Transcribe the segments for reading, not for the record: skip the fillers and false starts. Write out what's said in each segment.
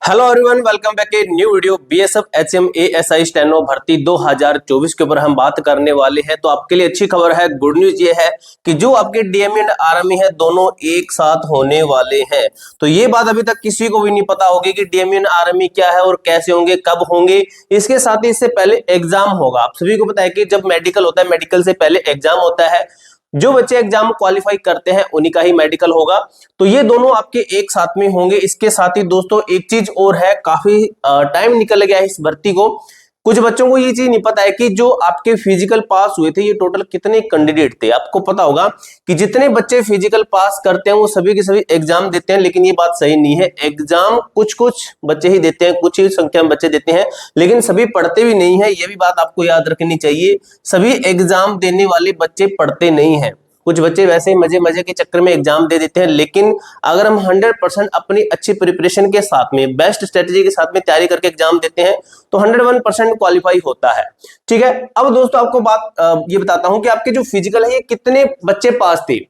Hello everyone, welcome back a new video. BSF HM ASI steno भर्ती 2024 के ऊपर हम बात करने वाले हैं। तो आपके लिए अच्छी खबर है, गुड न्यूज ये है कि जो आपके डीएमई एंड आर्मी है दोनों एक साथ होने वाले हैं। तो ये बात अभी तक किसी को भी नहीं पता होगी कि डीएमई एंड आर्मी क्या है और कैसे होंगे, कब होंगे। इसके साथ ही इससे पहले एग्जाम होगा। आप सभी को पता है कि जब मेडिकल होता है, मेडिकल से पहले एग्जाम होता है। जो बच्चे एग्जाम क्वालिफाई करते हैं उन्हीं का ही मेडिकल होगा। तो ये दोनों आपके एक साथ में होंगे। इसके साथ ही दोस्तों एक चीज और है, काफी टाइम निकल गया है इस भर्ती को। कुछ बच्चों को ये चीज नहीं पता है कि जो आपके फिजिकल पास हुए थे ये टोटल कितने कैंडिडेट थे। आपको पता होगा कि जितने बच्चे फिजिकल पास करते हैं वो सभी के सभी एग्जाम देते हैं, लेकिन ये बात सही नहीं है। एग्जाम कुछ कुछ बच्चे ही देते हैं, कुछ ही संख्या में बच्चे देते हैं, लेकिन सभी पढ़ते भी नहीं है। ये भी बात आपको याद रखनी चाहिए। सभी एग्जाम देने वाले बच्चे पढ़ते नहीं है। कुछ बच्चे वैसे ही मजे मजे के चक्कर में एग्जाम दे देते हैं, लेकिन अगर हम 100% अपनी अच्छी प्रिपरेशन के साथ में, बेस्ट स्ट्रेटेजी के साथ में तैयारी करके एग्जाम देते हैं तो 101% क्वालिफाई होता है। ठीक है, अब दोस्तों आपको बात ये बताता हूं कि आपके जो फिजिकल है ये कितने बच्चे पास थे।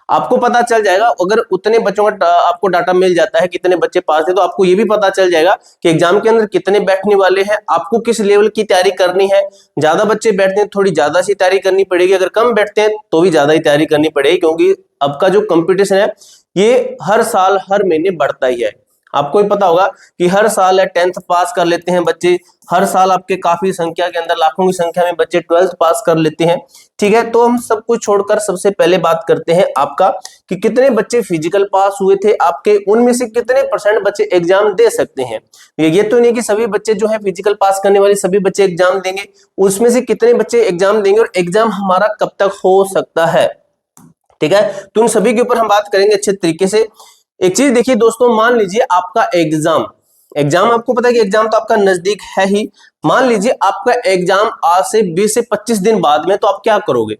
आपको पता चल जाएगा अगर उतने बच्चों का आपको डाटा मिल जाता है कितने बच्चे पास थे, तो आपको ये भी पता चल जाएगा कि एग्जाम के अंदर कितने बैठने वाले हैं, आपको किस लेवल की तैयारी करनी है। ज्यादा बच्चे बैठते हैं थोड़ी ज्यादा सी तैयारी करनी पड़ेगी, अगर कम बैठते हैं तो भी ज्यादा ही तैयारी करनी पड़ेगी, क्योंकि अब का जो कंपटीशन है ये हर साल हर महीने बढ़ता ही है। आपको ही पता होगा कि हर साल 10th पास कर लेते हैं बच्चे, हर साल आपके काफी संख्या के अंदर लाखों की संख्या में बच्चे 12th पास कर लेते हैं। ठीक है, तो हम सब कुछ छोड़कर सबसे पहले बात करते हैं आपका कि कितने बच्चे फिजिकल पास हुए थे आपके, उनमें से कितने % बच्चे एग्जाम दे सकते हैं। ये तो नहीं कि सभी बच्चे जो है फिजिकल पास करने वाले सभी बच्चे एग्जाम देंगे, उसमें से कितने बच्चे एग्जाम देंगे और एग्जाम हमारा कब तक हो सकता है। ठीक है, तो उन सभी के ऊपर हम बात करेंगे अच्छे तरीके से। एक चीज देखिए दोस्तों, मान लीजिए आपका एग्जाम आपको पता है कि एग्जाम तो आपका नजदीक है ही। मान लीजिए आपका एग्जाम आज से 20 से 25 दिन बाद में, तो आप क्या करोगे?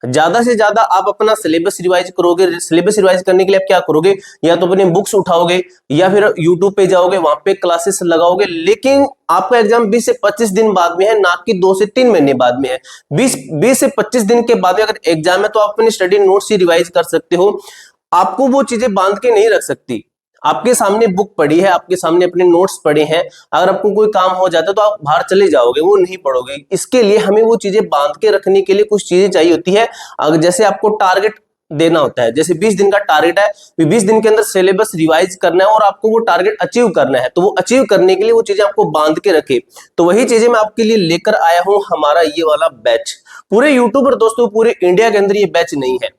ज्यादा से ज्यादा आप अपना सिलेबस रिवाइज करोगे। सिलेबस रिवाइज करने के लिए आप क्या करोगे? या तो अपने बुक्स उठाओगे या फिर यूट्यूब पे जाओगे, वहां पे क्लासेस लगाओगे। लेकिन आपका एग्जाम 20 से 25 दिन बाद में है, ना कि 2 से 3 महीने बाद में है। 20 से 25 दिन के बाद में अगर एग्जाम है तो आप अपनी स्टडी नोट्स ही रिवाइज कर सकते हो। आपको वो चीजें बांध के नहीं रख सकती। आपके सामने बुक पड़ी है, आपके सामने अपने नोट्स पड़े हैं, अगर आपको कोई काम हो जाता है तो आप बाहर चले जाओगे, वो नहीं पढ़ोगे। इसके लिए हमें वो चीजें बांध के रखने के लिए कुछ चीजें चाहिए होती है। अगर जैसे आपको टारगेट देना होता है, जैसे 20 दिन का टारगेट है, 20 दिन के अंदर सिलेबस रिवाइज करना है और आपको वो टारगेट अचीव करना है, तो वो अचीव करने के लिए वो चीजें आपको बांध के रखे। तो वही चीजें मैं आपके लिए लेकर आया हूं, हमारा ये वाला बैच। पूरे यूट्यूब पर दोस्तों पूरे इंडिया के अंदर ये बैच नहीं है।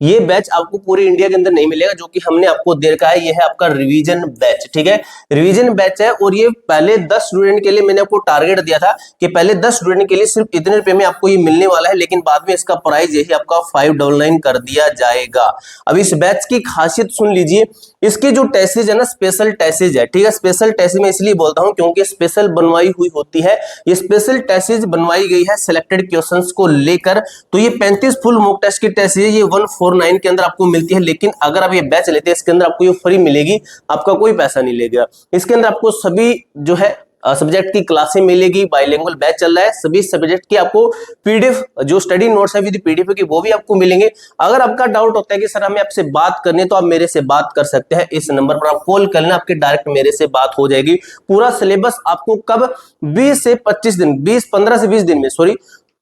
ये बैच आपको पूरे इंडिया के अंदर नहीं मिलेगा, जो कि हमने आपको दे रखा है। ये है आपका रिवीजन बैच। ठीक है, रिवीजन बैच है और ये पहले 10 स्टूडेंट के लिए मैंने आपको टारगेट दिया था कि पहले 10 स्टूडेंट के लिए सिर्फ इतने रुपए में आपको ये मिलने वाला है, लेकिन बाद में इसका प्राइस यही आपका 599 कर दिया जाएगा। अब इस बैच की खासियत सुन लीजिए। इसके जो टेसेज है ना, स्पेशल टेसेज है। ठीक है, स्पेशल टेसेज मैं इसलिए बोलता हूं क्योंकि स्पेशल बनवाई हुई होती है। ये स्पेशल टेसेज बनवाई गई है सिलेक्टेड क्वेश्चंस को लेकर। तो ये 35 फुल मॉक टेस्ट की टेसेज है, ये 149 के अंदर आपको मिलती है। लेकिन अगर आप ये बैच लेते हैं इसके अंदर आपको ये फ्री मिलेगी, आपका कोई पैसा नहीं लेगा। इसके अंदर आपको सभी जो है सब्जेक्ट की क्लासें मिलेगी। बाइलिंगुअल बैच चल रहा है, सभी सब्जेक्ट की आपको पीडीएफ जो स्टडी नोट्स है विद पीडीएफ की वो भी आपको मिलेंगे। अगर आपका डाउट होता है कि सर हमें आपसे बात करनी है, तो आप मेरे से बात कर सकते हैं। इस नंबर पर आप कॉल करना, आपके डायरेक्ट मेरे से बात हो जाएगी। पूरा सिलेबस आपको कब 20 से 25 दिन 15 से 20 दिन में, सॉरी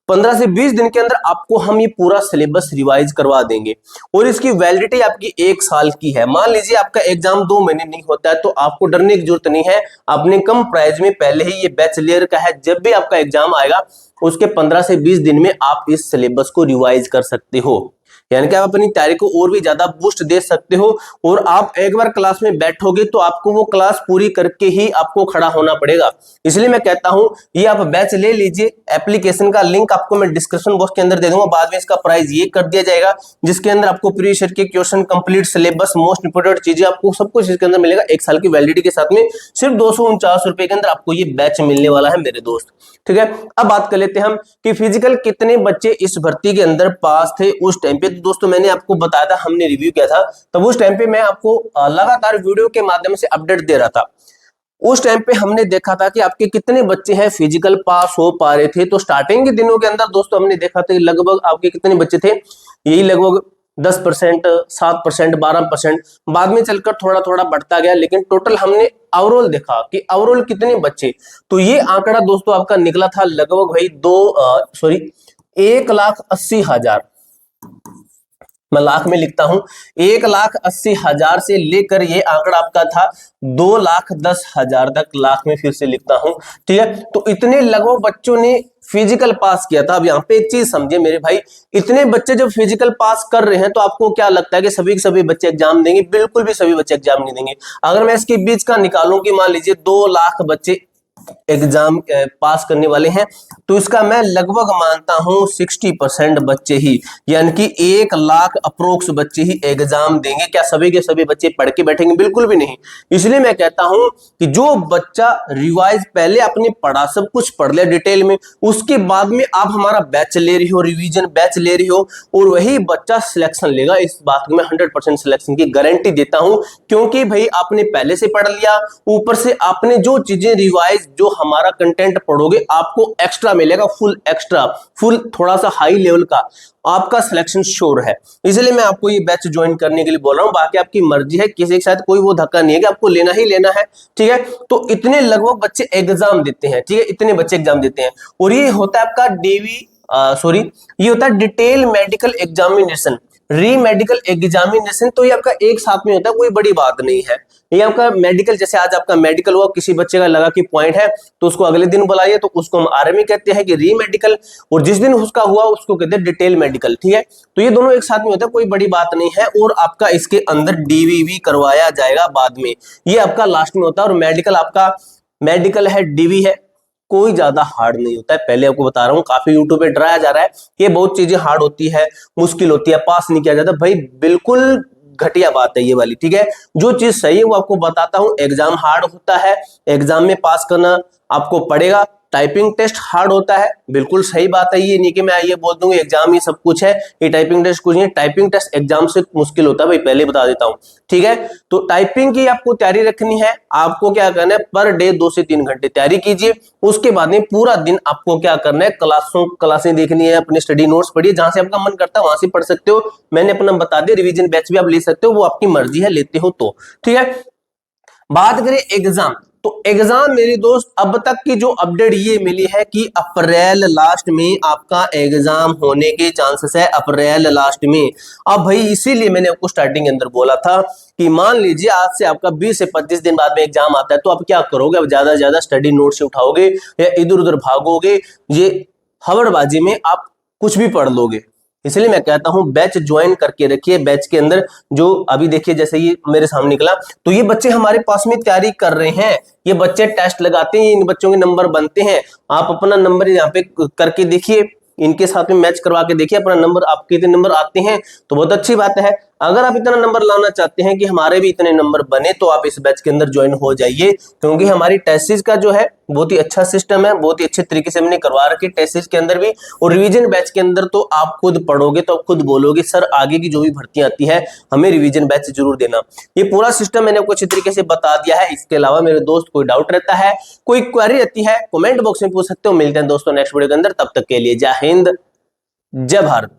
15 से 20 दिन के अंदर आपको हम ये पूरा सिलेबस रिवाइज करवा देंगे। और इसकी वैलिडिटी आपकी 1 साल की है। मान लीजिए आपका एग्जाम 2 महीने नहीं होता है, तो आपको डरने की जरूरत नहीं है। आपने कम प्राइस में पहले ही ये बैच ले रखा है। जब भी आपका एग्जाम आएगा उसके 15 से 20 दिन में आप इस सिलेबस को रिवाइज कर सकते हो, यानी कि आप अपनी तैयारी को और भी ज्यादा बूस्ट दे सकते हो। और आप एक बार क्लास में बैठोगे तो आपको वो क्लास पूरी करके ही आपको खड़ा होना पड़ेगा। इसलिए मैं कहता हूं ये आप बैच ले लीजिए। एप्लीकेशन का लिंक आपको मैं डिस्क्रिप्शन बॉक्स के अंदर दे दूंगा, बाद में इसका प्राइस ये कर दिया जाएगा, जिसके अंदर आपको प्री सेट के question, complete syllabus, most important चीजें, आपको सब कुछ इसके अंदर मिलेगा। 1 साल की वैलिडिटी के साथ में सिर्फ 249 रुपए के अंदर आपको ये बैच मिलने वाला है मेरे दोस्त। ठीक है, अब बात कर लेते हैं हम कि फिजिकल कितने बच्चे इस भर्ती के अंदर पास थे उस टाइम पे। दोस्तों मैंने आपको बताया था, हमने रिव्यू किया था, तब उस टाइम पे मैं आपको लगातार वीडियो के माध्यम से अपडेट दे रहा था। उस टाइम पे हमने देखा था कि आपके कितने बच्चे हैं फिजिकल पास हो पा रहे थे। तो स्टार्टिंग के दिनों के अंदर दोस्तों हमने देखा था कि लगभग आपके कितने बच्चे थे, यही लगभग 10%, 7%, 12%, बाद में चलकर थोड़ा थोड़ा बढ़ता गया, लेकिन टोटल हमने ओवरऑल देखा कि ओवरऑल कितने बच्चे, तो ये आंकड़ा दोस्तों आपका निकला था लगभग भाई 1,80,000, मैं लाख में लिखता हूं, 1,80,000 से लेकर ये आंकड़ा आपका था 2,10,000 तक, लाख में फिर से लिखता हूं, ठीक है। तो इतने लगभग बच्चों ने फिजिकल पास किया था। अब यहाँ पे एक चीज समझे मेरे भाई, इतने बच्चे जब फिजिकल पास कर रहे हैं तो आपको क्या लगता है कि सभी के सभी बच्चे एग्जाम देंगे? बिल्कुल भी सभी बच्चे एग्जाम नहीं देंगे। अगर मैं इसके बीच का निकालूं कि मान लीजिए 2 लाख बच्चे एग्जाम पास करने वाले हैं, तो इसका मैं लगभग मानता हूं 60% बच्चे ही, यानी कि 1 लाख अप्रोक्स बच्चे ही एग्जाम देंगे। क्या सभी के सभी बच्चे पढ़ के बैठेंगे? बिल्कुल भी नहीं। इसलिए मैं कहता हूं कि जो बच्चा रिवाइज पहले आपने पढ़ा, सब कुछ पढ़ लिया डिटेल में, उसके बाद में आप हमारा बैच ले रही हो, रिवीजन बैच ले रही हो, और वही बच्चा सिलेक्शन लेगा। इस बात में 100% सिलेक्शन की गारंटी देता हूं, क्योंकि भाई आपने पहले से पढ़ लिया, ऊपर से आपने जो चीजें रिवाइज, जो हमारा कंटेंट पढ़ोगे आपको एक्स्ट्रा मिलेगा, फुल एक्स्ट्रा, फुल थोड़ा सा हाई लेवल का, आपका सिलेक्शन श्योर है। इसलिए मैं आपको ये बैच ज्वाइन करने के लिए बोल रहा हूं। बाकी आपकी मर्जी है, किसी के साथ कोई वो धक्का नहीं है कि आपको लेना ही लेना है, ठीक है। तो इतने लगभग बच्चे एग्जाम देते हैं, ठीक है, इतने बच्चे एग्जाम देते हैं, और ये होता है आपका ये होता है डिटेल मेडिकल एग्जामिनेशन, री मेडिकल एग्जामिनेशन। तो ये आपका एक साथ में होता है, कोई बड़ी बात नहीं है। ये आपका मेडिकल, जैसे आज आपका मेडिकल हुआ, किसी बच्चे का लगा कि पॉइंट है तो उसको अगले दिन बुलाइए, तो उसको हम आरएमई कहते हैं कि री मेडिकल, और जिस दिन उसका हुआ उसको कहते हैं डिटेल मेडिकल, ठीक है। तो ये दोनों एक साथ में होता है, कोई बड़ी बात नहीं है। और आपका इसके अंदर डीवीवी करवाया जाएगा बाद में, ये आपका लास्ट में होता है। और मेडिकल आपका, मेडिकल है, डीवी है, कोई ज्यादा हार्ड नहीं होता है। पहले आपको बता रहा हूँ, काफी यूट्यूब पे डराया जा रहा है कि बहुत चीजें हार्ड होती है, मुश्किल होती है, पास नहीं किया जाता। भाई बिल्कुल घटिया बात है ये वाली, ठीक है। जो चीज सही है वो आपको बताता हूं। एग्जाम हार्ड होता है, एग्जाम में पास करना आपको पड़ेगा। टाइपिंग टेस्ट हार्ड होता है, बिल्कुल सही बात है। ये नहीं कि मैं ये बोल दूंगा एग्जाम ही सब कुछ है, ये टाइपिंग टेस्ट कुछ नहीं है। टाइपिंग टेस्ट एग्जाम से मुश्किल होता है भाई, पहले बता देता हूं, ठीक है। तो टाइपिंग की आपको तैयारी रखनी है। आपको क्या करना है, पर डे 2 से 3 घंटे तैयारी कीजिए। उसके बाद में पूरा दिन आपको क्या करना है, क्लासें देखनी है, अपने स्टडी नोट्स पढ़िए, जहां से आपका मन करता है वहां से पढ़ सकते हो। मैंने अपना बता दिया, रिवीजन बैच भी आप ले सकते हो, वो आपकी मर्जी है, लेते हो तो, ठीक है। बात करें एग्जाम, तो एग्जाम मेरे दोस्त अब तक की जो अपडेट ये मिली है कि अप्रैल लास्ट में आपका एग्जाम होने के चांसेस है, अप्रैल लास्ट में। अब भाई इसीलिए मैंने आपको स्टार्टिंग के अंदर बोला था कि मान लीजिए आज से आपका 20 से 25 दिन बाद में एग्जाम आता है, तो आप क्या करोगे? अब ज्यादा से ज्यादा स्टडी नोट से उठाओगे या इधर उधर भागोगे, ये हवड़बाजी में आप कुछ भी पढ़ लोगे। इसलिए मैं कहता हूं बैच ज्वाइन करके रखिए। बैच के अंदर जो अभी देखिए, जैसे ये मेरे सामने निकला, तो ये बच्चे हमारे पास में तैयारी कर रहे हैं, ये बच्चे टेस्ट लगाते हैं, इन बच्चों के नंबर बनते हैं। आप अपना नंबर यहाँ पे करके देखिए, इनके साथ में मैच करवा के देखिए अपना नंबर, आपके इतने नंबर आते हैं तो बहुत अच्छी बात है। अगर आप इतना नंबर लाना चाहते हैं कि हमारे भी इतने नंबर बने, तो आप इस बैच के अंदर ज्वाइन हो जाइए, क्योंकि हमारी टेस्ट सीरीज का जो है बहुत ही अच्छा सिस्टम है, बहुत ही अच्छे तरीके से हमने करवा रखी है टेस्ट सीरीज के अंदर भी। और रिवीजन बैच के अंदर तो आप खुद पढ़ोगे तो आप खुद बोलोगे सर आगे की जो भी भर्तियां आती है हमें रिवीजन बैच जरूर देना। ये पूरा सिस्टम मैंने आपको अच्छी तरीके से बता दिया है। इसके अलावा मेरे दोस्त कोई डाउट रहता है, कोई क्वेरी रहती है, कमेंट बॉक्स में पूछ सकते हो। मिलते हैं दोस्तों नेक्स्ट वीडियो के अंदर, तब तक के लिए जय हिंद, जय भारत।